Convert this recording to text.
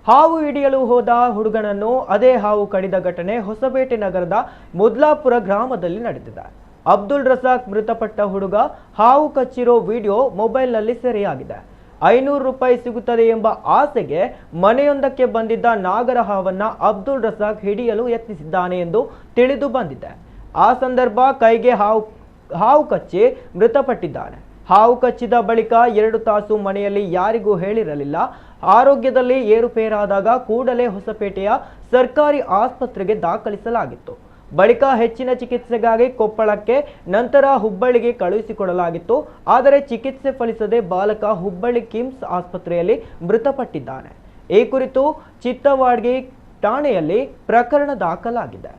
ಹಾವು ಹಿಡಿಯಲು ಹೋದ ಹುಡುಗನನ್ನು ಅದೇ ಹಾವು ಕಡಿದ ಘಟನೆ ಹೊಸಪೇಟೆ ನಗರದ ಮುದ್ಲಾಪುರ ಗ್ರಾಮದಲ್ಲಿ ನಡೆದಿದೆ. ಅಬ್ದುಲ್ ರಜಾಕ್ ಮೃತಪಟ್ಟ ಹುಡುಗ ಹಾವು ಕಚ್ಚಿರೋ ವಿಡಿಯೋ ಮೊಬೈಲ್ನಲ್ಲಿ ಸೆರೆಯಾಗಿದೆ. 500 ರೂಪಾಯಿ ಸಿಗುತ್ತದೆ ಎಂಬ ಆಸೆಗೆ ಮನೆಯೊಂದಕ್ಕೆ ಬಂದಿದ್ದ ನಾಗರ ಹಾವನ್ನ ಅಬ್ದುಲ್ ರಜಾಕ್ ಹಿಡಿಯಲು ಯತ್ನಿಸಿದ್ದಾನೆ ಎಂದು ತಿಳಿದು ಬಂದಿದೆ. ಆ ಸಂದರ್ಭ ಕೈಗೆ ಹಾವು ಕಚ್ಚಿ ಮೃತಪಟ್ಟಿದ್ದಾನೆ. ಹಾವು ಕಚ್ಚಿದ ಬಳಿಕ 2 ತಾಸು ಮನೆಯಲ್ಲಿ ಯಾರಿಗೂ ಹೇಳಿರಲಿಲ್ಲ. ಆರೋಗ್ಯದಲ್ಲಿ ಏರುಪೇರಾದಾಗ ಕೂಡಲೇ ಹೊಸಪೇಟೆಯ ಸರ್ಕಾರಿ ಆಸ್ಪತ್ರೆಗೆ ದಾಖಲಿಸಲಾಗಿತ್ತು. ಬಳಿಕ ಹೆಚ್ಚಿನ ಚಿಕಿತ್ಸೆಗಾಗಿ ಕೊಪ್ಪಳಕ್ಕೆ, ನಂತರ ಹುಬ್ಬಳ್ಳಿಗೆ ಕಳುಹಿಸಿಕೊಡಲಾಗಿತ್ತು. ಆದರೆ ಚಿಕಿತ್ಸೆ ಫಲಿಸದೆ ಬಾಲಕ ಹುಬ್ಬಳ್ಳಿ ಕಿಮ್ಸ್ ಆಸ್ಪತ್ರೆಯಲ್ಲಿ ಮೃತಪಟ್ಟಿದ್ದಾನೆ. ಈ ಕುರಿತು ಚಿತ್ತವಾಡ್ಗಿ ಠಾಣೆಯಲ್ಲಿ ಪ್ರಕರಣ ದಾಖಲಾಗಿದೆ.